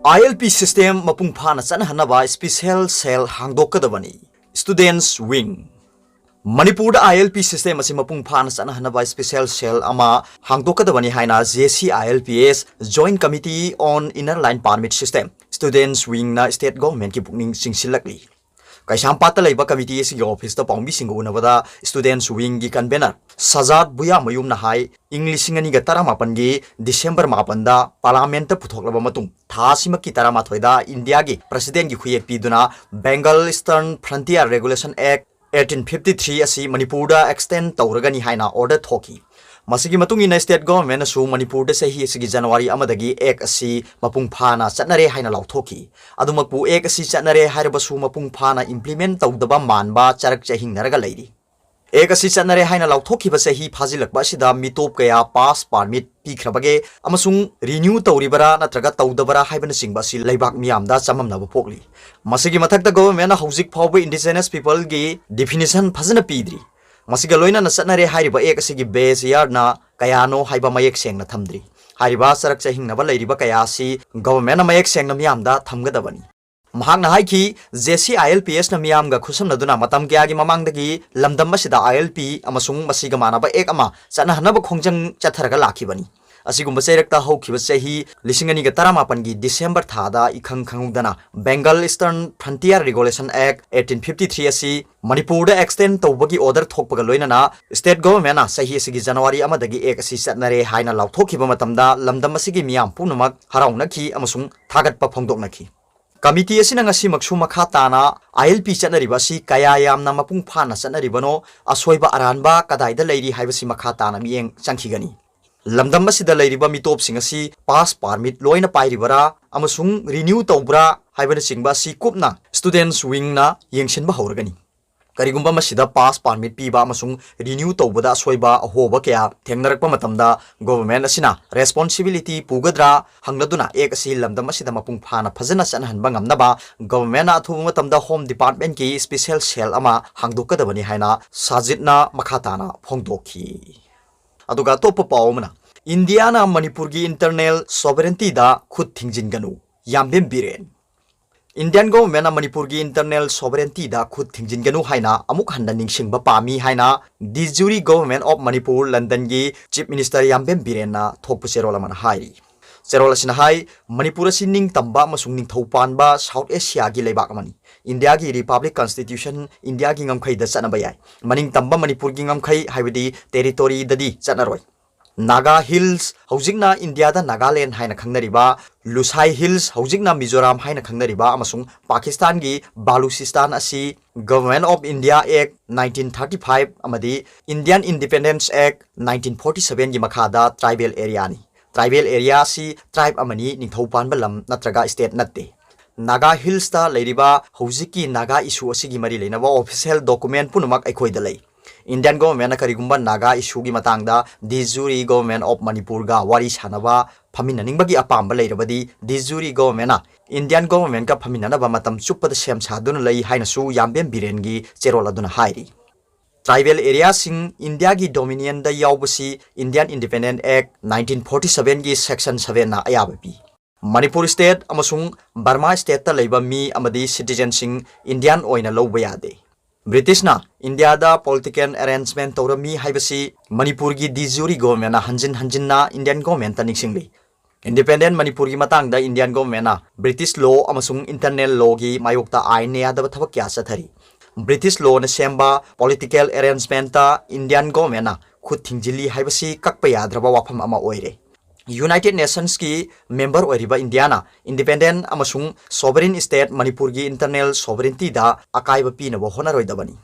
ILP system mapung phana chanhanaba special cell hangdokadabani. Students wing. Manipur ILP system asi mapung phana chanhanaba special cell ama hangdokadabani haina JC ILPS Joint Committee on Inner Line Permit System. Students wing na state government ki pukning singsilakli. Kaishampata laiba committee si office ta paungbi singu nabada students wing gi convener Sajat Buya Mayum na hai English ngani ga taramapan gi December mapanda parliament ta puthoklaba matung thasima ki taramathoida India gi president gi khuyek piduna Bengal Eastern Frontier Regulation Act 1853 asi Manipur da extend tawragani haina order thoki masigi matung ina state government su Manipur da sahi sigi January amadagi ek asi mapung phana chatnare haina lauthoki adumakpu ek asi chatnare hairiba su mapung phana implement tawdaba manba charak chahing naraga lairi ek asi chatnare haina lauthoki ba sahi phajilakba sida mitop kaya pass permit pikrabage amasung renew tawribara natraga tawdabara haibana singba si laibak miyamda chamamnaba pokli masigi mathakta government hojik phawba indigenous people gi definition phajana pidri masiga loina na chatnare hairiba ek asigi base yarna kayano haiba mayek sengna thamdri hairiba sarak chahing naba lairiba kaya si government mayek sengna miyamda thamgadabani mahang na haiki JC ILPS na miyam ga khusam na duna matam kya gi mamang dagi lamdam masida ILP amasung masiga manaba ek ama chana hanaba khongjang chatharaga lakhibani asigumba chairakta hokhiba chahi lisingani ga taramapan gi December thada ikhang khangudana Bengal Eastern Frontier Regulation Act 1853 asi Manipur da extend tawbagi order thokpaga loina na state government na sahi asigi January amadagi ek asi chatnare haina lauthokhiba matamda lamdam asigi miyam punamak haraunaki amasung thagatpa phongdoknaki Committee asina ngasi maksu makha tana ILP chatnariba si kaya yamna mapung phana chatnaribano asoiba aranba kadaida leiri haibasi makha tana mieng changkhigani lamdam asida leiriba mitop singasi pass permit loina pairibara amasung renew tawbra haibana singba si kupna students wing na yengsinba hawragani karigumba masida pass permit piba amasung renew tawbada soiba ahoba kya thengnarakpa matamda government asina responsibility pugadra hangladuna ek asi lamdam asida mapung phana phajana chanhanba ngamnaba government na athuba matamda home department ki special cell ama hangdokadabani haina sajitna makhatana phongdokhi aduga topa pawmana India na Manipur gi internal sovereignty da khud thingjinganu Yambem Biren Indian government na Manipur gi internal sovereignty da khud thingjinganu haina amuk handa ningsingba pami haina the jury government of Manipur London gi chief minister Yambem Biren na thokpu cherola man hairi cherola sina hai Manipur sining tamba masung ning thaupan South Asia gi leibak mani India gi Republic Constitution India gi ngamkhai da chana bayai maning tamba Manipur gi ngamkhai haibadi territory dadi chanaroi Naga Hills hojikna India da Nagaland haina khangnariba Lusai Hills hojikna Mizoram haina khangnariba amasung Pakistan gi Baluchistan asi Government of India Act 1935 amadi Indian Independence Act 1947 gi makhada tribal area ni tribal area si tribe amani ningthaupan balam natraga state natte Naga Hills ta leiriba hojiki Naga issue asigi mari leinaba official document punumak aikoi da lei Indian government na karigumba Naga issue gi matangda the jury government of Manipur ga wari sanaba phaminaningbagi apamba leirabadi the jury government na Indian government ka phaminanaba matam chuppada sem saduna lei haina su Yambem Biren gi cherola duna hairi Tribal area sing India gi dominion da yawbasi Indian Independent Act 1947 gi section 7 na ayabapi Manipur state amasung Burma state ta leiba mi amadi citizen sing Indian oina lawba yade British na India da political arrangement tawrami haibasi Manipur gi the jury government na hanjin na Indian government ta ningsingli Independent Manipur gi matang da Indian government na British law amasung internal law gi mayokta INA da thabak kya sathari British law na semba political arrangement ta Indian government na khud thingjili haibasi kakpa yadraba wafam ama oire United Nations ki member oiriba Indiana independent amasung sovereign state Manipur gi internal sovereignty da akaiba pinaba honaroidabani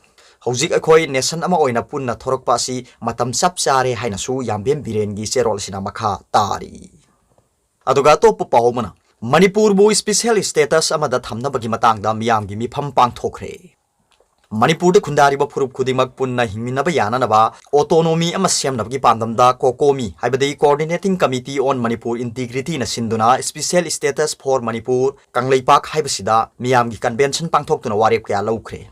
hojik akhoi nation ama oina punna thorokpa si matam chap chare haina su Yambem Biren gi cherol sina makha tari aduga top pawmana Manipur bu special status amada thamna bagi matang da miyam gi mifam pangthokre Manipur da khundariba phurup khudimak punna hingminaba yananaba autonomy ama semnabagi pandamda kokomi haibadi coordinating committee on Manipur integrity na sinduna special status for Manipur kanglaipak haibasida miyam gi convention pangthoktuna warep kya laukre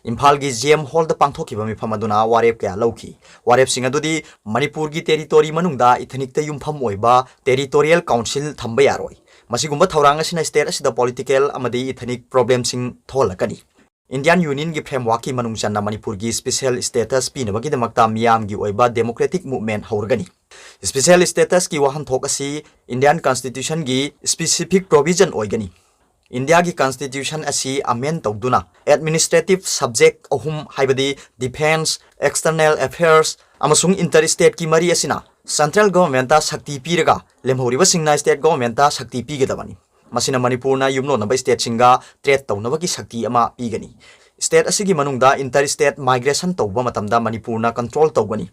Imphal gi GM hall da pangthokiba mifam aduna warep kya lauki warep singa dudi Manipur gi territory manungda ethnic ta yumpham oiba territorial council thamba yaroi Masigumba thaurang asina state asida political amadi ethnic problems sing tholakani. Indian Union gi framework ki manung channa Manipur gi special status pinabagi damakta miyam gi oiba democratic movement haurgani. Special status ki wahan thok asi Indian Constitution gi specific provision oigani. India gi Constitution asi amend tawduna administrative subject ahum haibadi defense, external affairs amasung interstate ki mari asina central government ta shakti piraga lemhoriba singna state government ta shakti pigedabani. Masina Manipur na yumno na state singa trade tawnaba ki shakti ama pigani. State asigi manungda interstate migration tawba matamda Manipur na control tawgani.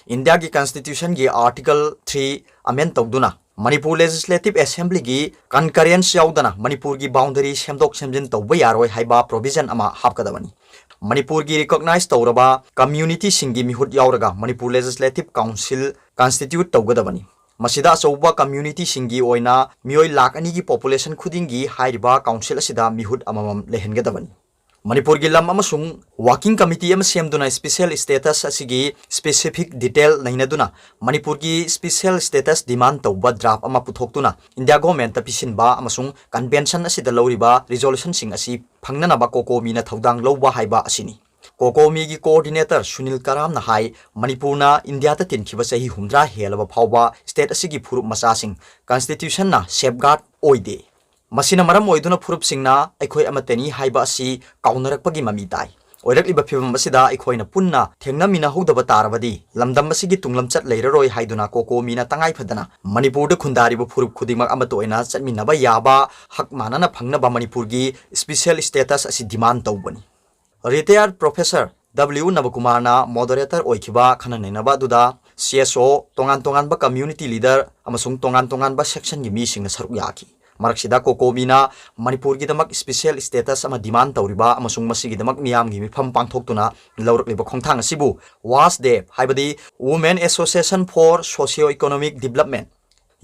India gi Constitution gi Article 3 amend tawduna Manipur Legislative Assembly gi concurrence yaudana Manipur gi boundary semdok semjin tawba yaroi haiba provision ama hapkadabani. Manipur gi recognize tawraba community singi mihut yauraga Manipur Legislative Council constitute tawgadabani. Masida achouba community singi oina mioi lakh ani gi population khudingi hairiba council asida mihut amamam lehengadabani. Manipur gi lam amasung working committee am semduna special status asigi specific detail nainaduna Manipur gi special status demand tawba draft ama PATHOKTUNA India government ta pisinba amasung convention asida lawriba resolution sing asi phangnanaba kokomi na thaudang lawba haiba asini. Kokomi gi coordinator Sunil Karam na hai Manipur na India ta tinkhiba sahi humdra helaba phawba state asigi phurup masasing constitution na safeguard oide. Masina maram oiduna phurup singna aikhoi amateni haiba asi kaunarakpagi mami tai. Oirakliba phibam asida aikhoina punna thengna mina hodaba tarabadi lamdam asigi tunglam chat leiraroi haiduna kokomi na tangai phadana Manipur da khundariba phurup khudingmak amatoina chatminaba yaba hak manana phangnaba Manipur gi special status asi demand tawbani. Retired Professor W. Navakumar na moderator oikhiba khananenaba duda CSO tongan ba community leader amasung tongan ba section gi mi singna saruk yaki. Maraksida kokomi na Manipur gi damak special status ama demand tawriba amasung masigi damak miyam gi mifam pangthoktuna lawrakliba khongthang asibu WASDEP haibadi Women Association for Socio-Economic Development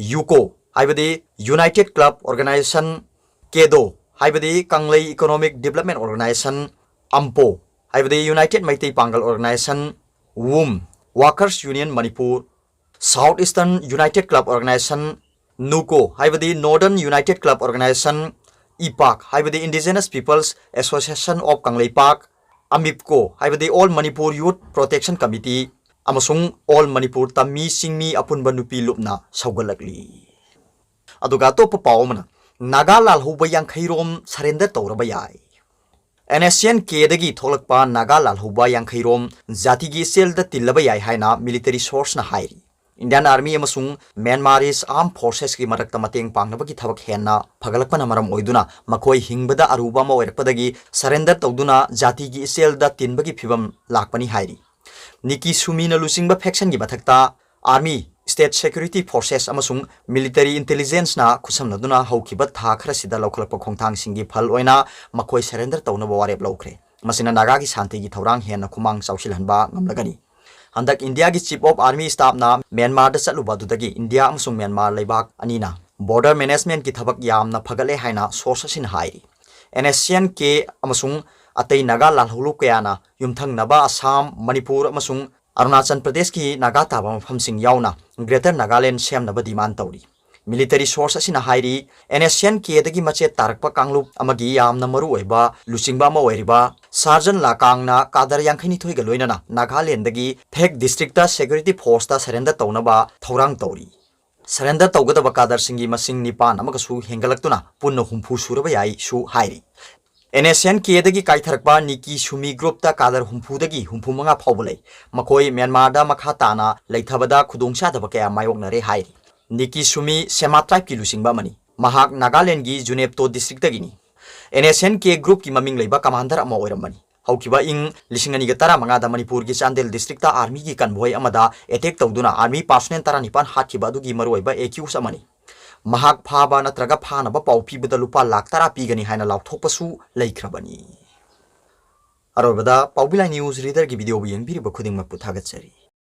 UCO haibadi United Club Organization KEDO haibadi Kanglei Economic Development Organization AMPO haibadi United Maitai Pangal Organization WOM Workers Union Manipur Southeastern United Club Organization NUCO haibadi Northern United Club Organization IPAC haibadi Indigenous Peoples Association of Kanglei Park AMIPCO haibadi All Manipur Youth Protection Committee amasung All Manipur Tammi Singmi apunba nupi lupna saugalakli. Aduga topa pawmana Naga lalhuba yankhairom surrender tawraba yai. NSN Kedagi tholakpa Naga lalhuba yankhairom zatigi selda tillaba yai haina military source na hairi. Indian Army amasung Myanmar's Armed Forces ki marakta mateng pangnabagi thabak henna phagalakpana maram oiduna makhoi hingbada aruba ma oirakpadagi surrender tawduna zatigi selda tinbagi phibam lakpani hairi. Niki Sumina lusingba faction gi mathakta Army State Security Forces amasung Military Intelligence na khusamnaduna haukiba tha kharasida lawkhalakpa khongthang singi phal oina makhoi surrender tawnaba warep lawkhre. Masina Naga gi shanti gi thorang henna khumang chawsilhanba ngamlagani. Handak India gi Chief of Army Staff na Myanmar da chatluba dudagi India amasung Myanmar leibak anina border management ki thabak yamna phagale haina source sin hai. NSN ke amasung atei Naga lalhulu kayana yumthangnaba Assam Manipur amasung Arunachal Pradesh ki Naga taba mafam sing yauna Greater Nagaland semnaba demand tawri. Military source asina hairi NSN ke dagi mache tarakpa kanglup amagi yamna maru oiba lusingba ma oiriba Sergeant Lakangna kadar yankhani thoi galoina Nagaland dagi Phek district ta security force ta surrender tawnaba thorang tawri. Surrender tawgadaba kadar singi masing nipan amagasu hengalaktuna punna humpu suraba yai su hairi. NSN ke dagi kaitharakpa Niki Sumi group ta kadar humpu dagi humpu manga Paobilai makhoi Myanmar da makha tana leithabada khudongcha daba kaya mayoknare hairi. Niki Sumi Sema tribe ki lusingba mani mahak Nagaland gi Junepto district dagini. NSN ke group ki maming leiba commander ama oiramani. Haukiba ing lisingani gatara manga da Manipur gi Chandel district ta army gi convoy amada attack tawduna army personnel tara nipan hatkiba dugi maruiba accuse amani. Mahak phaba natraga phanaba pau pibada lupa lakh tara pigani haina lauthokpasu laikhrabani. Arobada Paobilai news reader gi video bu yengbiriba khudingmak puthagatsari.